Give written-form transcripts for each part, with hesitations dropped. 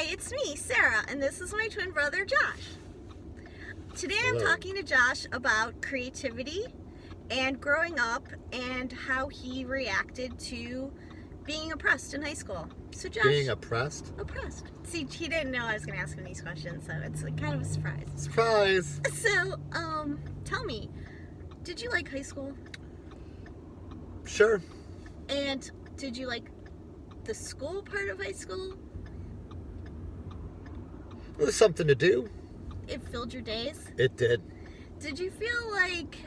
it's me, Sarah, and this is my twin brother, Josh. Today I'm Hello. talking to Josh about creativity and growing up and how he reacted to being oppressed in high school. So Josh... Being oppressed? Oppressed. See, he didn't know I was going to ask him these questions, so it's like kind of a surprise. Surprise! So, tell me, did you like high school? Sure. And did you like the school part of high school? It was something to do. It filled your days? It did. Did you feel like,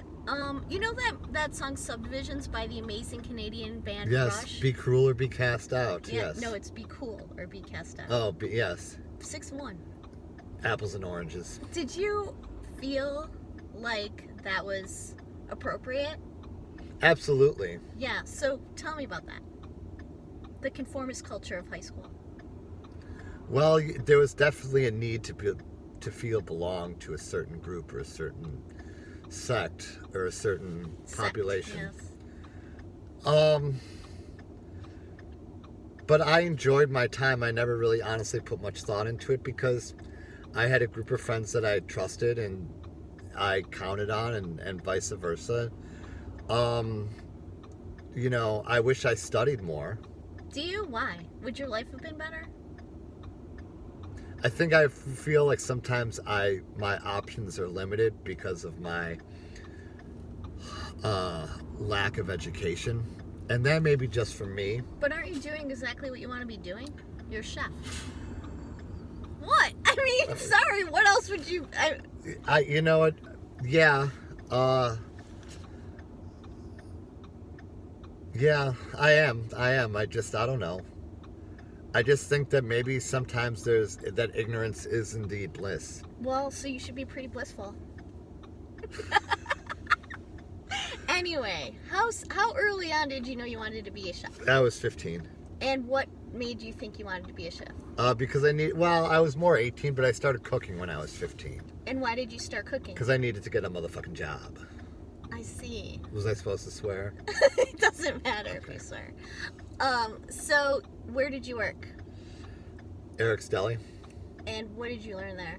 you know that song Subdivisions by the amazing Canadian band Yes. Rush? Be cruel or be cast out. Yeah, Yes. no, it's Be Cool or Be Cast Out. Oh, yes. 6-1. Apples and oranges. Did you feel like that was appropriate? Absolutely. Yeah, so tell me about that. The conformist culture of high school. Well, there was definitely a need to feel belong to a certain group or a certain sect or a certain population. Yes. But I enjoyed my time. I never really honestly put much thought into it because I had a group of friends that I trusted and I counted on and vice versa. You know, I wish I studied more. Do you? Why? Would your life have been better? I think I feel like sometimes my options are limited because of my lack of education. And that may be just for me. But aren't you doing exactly what you want to be doing? You're a chef. What? I mean, sorry, what else would you... You know what? Yeah. Yeah, I am. I don't know. I just think that maybe sometimes that ignorance is indeed bliss. Well, so you should be pretty blissful. Anyway, how early on did you know you wanted to be a chef? I was 15. And what made you think you wanted to be a chef? Because I was more 18, but I started cooking when I was 15. And why did you start cooking? Because I needed to get a motherfucking job. I see. Was I supposed to swear? It doesn't matter if you swear. So where did you work? Eric's Deli. And what did you learn there?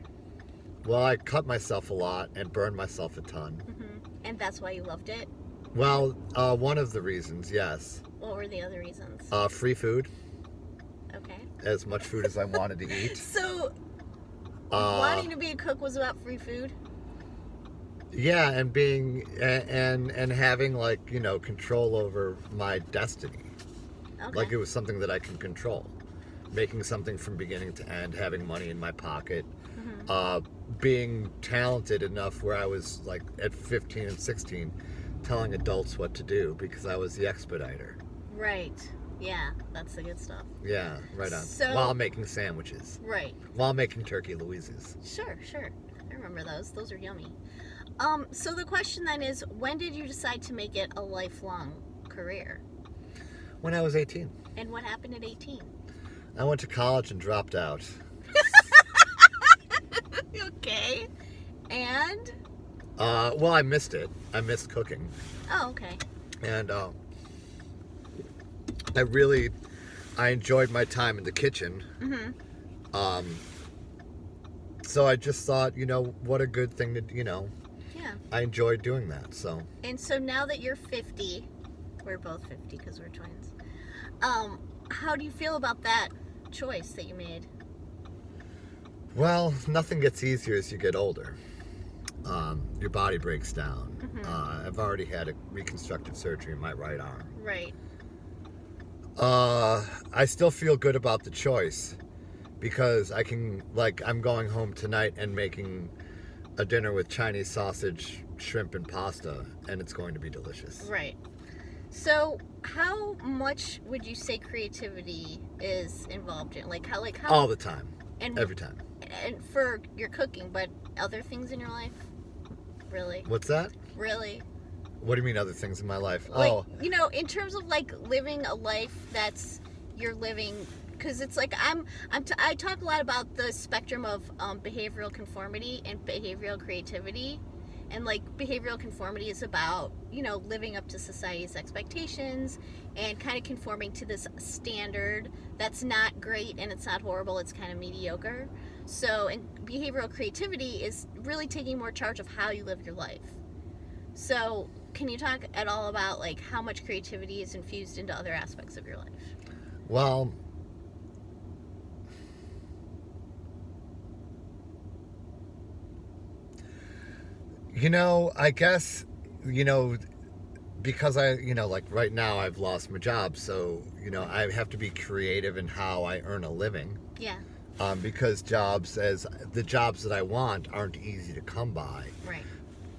Well, I cut myself a lot and burned myself a ton. Mm-hmm. And that's why you loved it? Well, one of the reasons, yes. What were the other reasons? Free food. Okay. As much food as I wanted to eat. So, wanting to be a cook was about free food? Yeah, and being and having control over my destiny. Okay. Like it was something that I can control. Making something from beginning to end, having money in my pocket, being talented enough where I was like at 15 and 16 telling adults what to do because I was the expediter. Right. Yeah, that's the good stuff. Yeah, right on. So, while making sandwiches. Right. While making turkey Louises. Sure. I remember those. Those are yummy. So the question then is, when did you decide to make it a lifelong career? When I was 18. And what happened at 18? I went to college and dropped out. Okay. And? Well, I missed it. I missed cooking. Oh, okay. And I enjoyed my time in the kitchen. Mm-hmm. So I just thought, what a good thing to, Yeah. I enjoyed doing that, so. And so now that you're 50, we're both 50 because we're twins, how do you feel about that choice that you made? Well, nothing gets easier as you get older. Your body breaks down. Mm-hmm. I've already had a reconstructive surgery in my right arm. Right. I still feel good about the choice because I'm going home tonight and making a dinner with Chinese sausage, shrimp, and pasta, and it's going to be delicious. Right. So, how much would you say creativity is involved in? Like how? All the time. And every time. And for your cooking, but other things in your life? Really? What's that? Really? What do you mean other things in my life? Like, in terms of like living a life that's you're living, because it's like I talk a lot about the spectrum of behavioral conformity and behavioral creativity, And like behavioral conformity is about, living up to society's expectations and kind of conforming to this standard that's not great and it's not horrible, it's kind of mediocre. So, and behavioral creativity is really taking more charge of how you live your life. So, can you talk at all about like how much creativity is infused into other aspects of your life? Well, I guess, because like right now I've lost my job, so, I have to be creative in how I earn a living. Yeah. Because the jobs that I want aren't easy to come by. Right.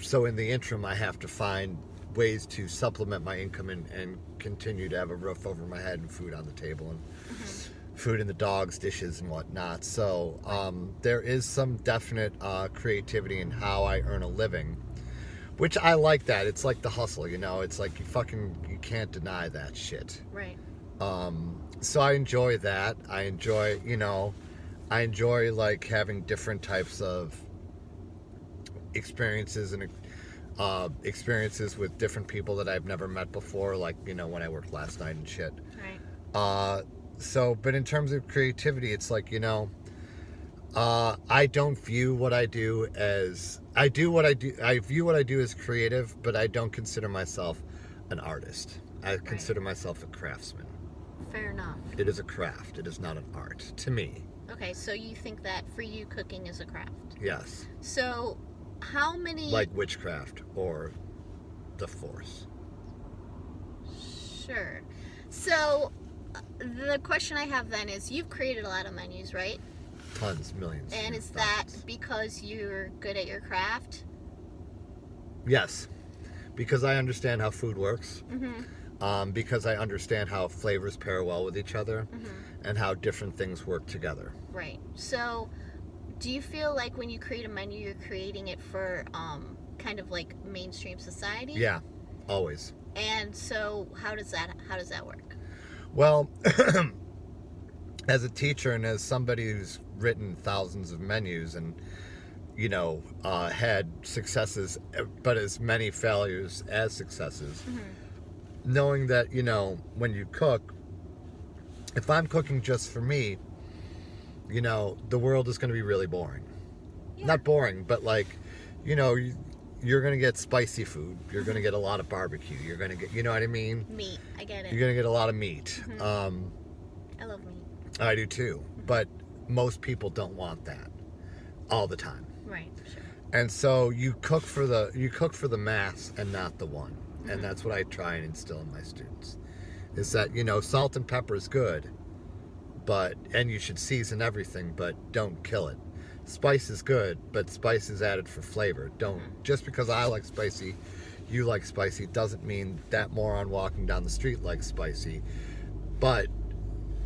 So in the interim, I have to find ways to supplement my income and continue to have a roof over my head and food on the table and food in the dog's dishes and whatnot. So there is some definite creativity in how I earn a living, which I like that. It's like the hustle, It's like you can't deny that shit. Right. So I enjoy that. I enjoy like having different types of experiences and experiences with different people that I've never met before, like, when I worked last night and shit. Right. But in terms of creativity, it's like, I don't view what I do as, I view what I do as creative, but I don't consider myself an artist. I consider myself a craftsman. Fair enough. It is a craft. It is not an art, to me. Okay, so you think that for you cooking is a craft? Yes. So how many... Like witchcraft or the Force. Sure. So the question I have then is, you've created a lot of menus, right? Tons, millions. And is that because you're good at your craft? Yes. Because I understand how food works. Mm-hmm. Because I understand how flavors pair well with each other, and how different things work together. Right. So do you feel like when you create a menu, you're creating it for kind of like mainstream society? Yeah, always. And so how does that work? Well, as a teacher and as somebody who's written thousands of menus and, had successes, but as many failures as successes, knowing that, when you cook, if I'm cooking just for me, the world is going to be really boring. Yeah. Not boring, but like, you're going to get spicy food. You're going to get a lot of barbecue. You're going to get, you know what I mean? Meat. I get it. You're going to get a lot of meat. I love meat. I do too. But most people don't want that all the time. Right. Sure. And so you cook for the mass and not the one. And that's what I try and instill in my students. Is that, salt and pepper is good, and you should season everything, but don't kill it. Spice is good, but spice is added for flavor. Just because I like spicy, you like spicy, doesn't mean that moron walking down the street likes spicy. But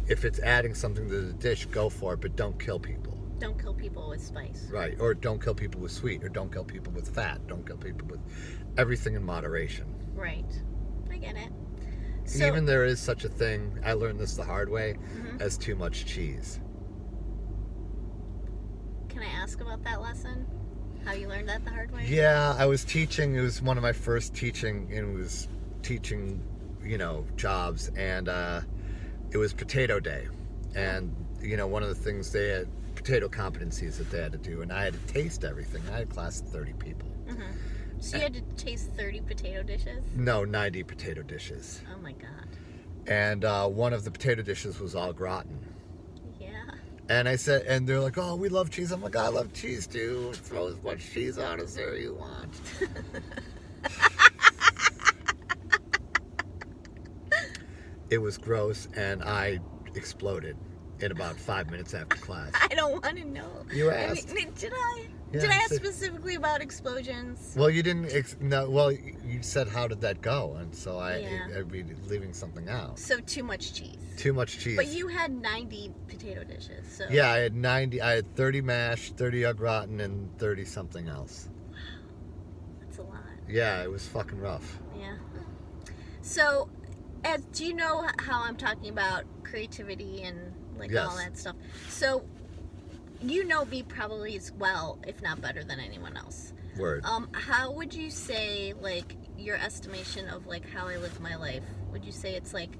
if it's adding something to the dish, go for it, but don't kill people. Don't kill people with spice. Right, or don't kill people with sweet, or don't kill people with fat, don't kill people with everything in moderation. Right. I get it. So, even there is such a thing, I learned this the hard way, as too much cheese. Can I ask about that lesson? How you learned that the hard way? Yeah, I was teaching, it was one of my first teaching jobs, and it was potato day. And, one of the things they had, potato competencies that they had to do, and I had to taste everything. I had a class of 30 people. So you had to taste 30 potato dishes? No, 90 potato dishes. Oh my God. And one of the potato dishes was au gratin. Yeah. And I said, and they're like, oh, we love cheese. I'm like, I love cheese too. Throw as much cheese on as there you want. It was gross, and I exploded in about 5 minutes after class. I don't want to know. You asked. Did I? Yeah, did I ask specifically about explosions? Well, you didn't. Well, you said, how did that go? And so I'd be leaving something out. So too much cheese. Too much cheese. But you had 90 potato dishes. So. Yeah, I had 90. I had 30 mashed, 30 au gratin, and 30 something else. Wow, that's a lot. Yeah, it was fucking rough. Yeah. So, do you know how I'm talking about creativity and all that stuff? So, you know me probably as well, if not better than anyone else. Word. How would you say, like, your estimation of, like, how I live my life? Would you say it's, like,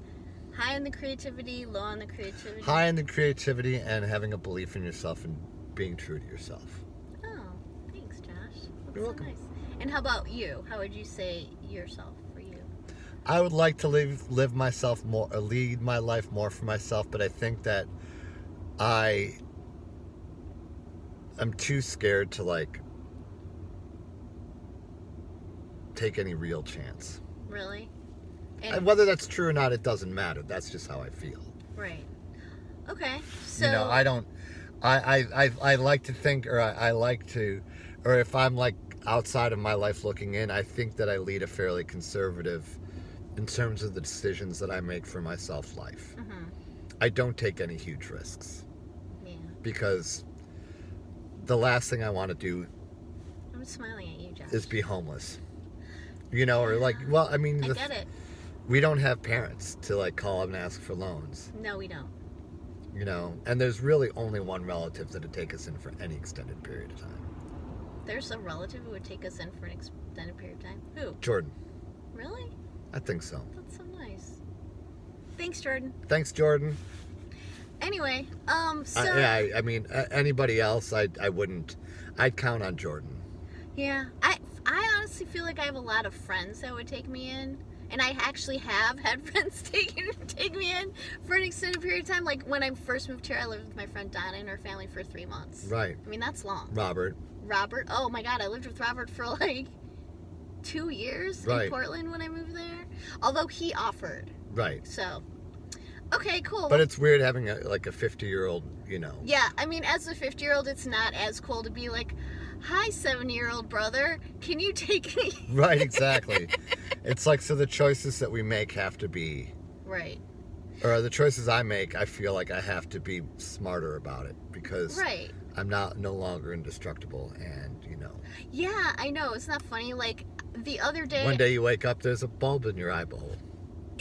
high on the creativity, low on the creativity? High in the creativity and having a belief in yourself and being true to yourself. Oh, thanks, Josh. That's You're so welcome. nice. And how about you? How would you say yourself for you? I would like to live myself more, lead my life more for myself, but I think that I'm too scared to, like, take any real chance. Really? And whether that's true or not, it doesn't matter. That's just how I feel. Right. Okay. So You know, I don't. I like to think, or I like to, or if I'm like outside of my life looking in, I think that I lead a fairly conservative, in terms of the decisions that I make for myself, life. Mhm. I don't take any huge risks Yeah. because the last thing I want to do I'm smiling at you, Josh. is be homeless. You know, or like, well, I mean, I get it. we don't have parents to like call up and ask for loans. No, we don't. You know, and there's really only one relative that'd take us in for any extended period of time. There's a relative who would take us in for an extended period of time. Who? Jordan. Really? I think so. That's so nice. Thanks, Jordan. Thanks, Jordan. Anyway, so I mean, anybody else, I wouldn't. I'd count on Jordan. yeah, I honestly feel like I have a lot of friends that would take me in, and I actually have had friends take me in for an extended period of time. Like when I first moved here, I lived with my friend Donna and her family for 3 months. Right. I mean, that's long. Robert. Oh my God, I lived with Robert for like 2 years Right. in Portland when I moved there. Although he offered, Right. so okay, cool. But it's weird having a 50-year-old, you know. Yeah, I mean, as a 50-year-old, it's not as cool to be like, hi, 7-year-old brother, can you take me? Right, exactly. It's like, so the choices that we make have to be, Right. or the choices I make, I feel like I have to be smarter about it because Right. I'm no longer indestructible, and you know. Yeah, I know. It's not funny. Like, the other day... One day you wake up, there's a bulb in your eyeball.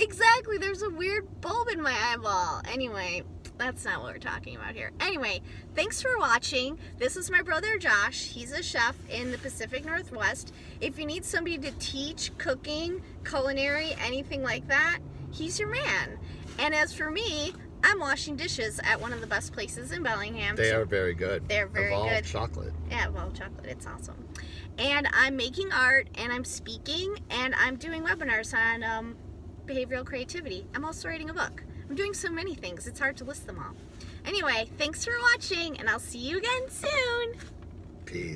Exactly, there's a weird bulb in my eyeball. Anyway, that's not what we're talking about here. Anyway, thanks for watching. This is my brother Josh. He's a chef in the Pacific Northwest. If you need somebody to teach cooking, culinary, anything like that, he's your man. And as for me, I'm washing dishes at one of the best places in Bellingham. They are very good. They're very Evolved good. chocolate. Yeah, well, chocolate, it's awesome. And I'm making art, and I'm speaking, and I'm doing webinars on behavioral creativity. I'm also writing a book. I'm doing so many things, it's hard to list them all. Anyway, thanks for watching, and I'll see you again soon. Peace.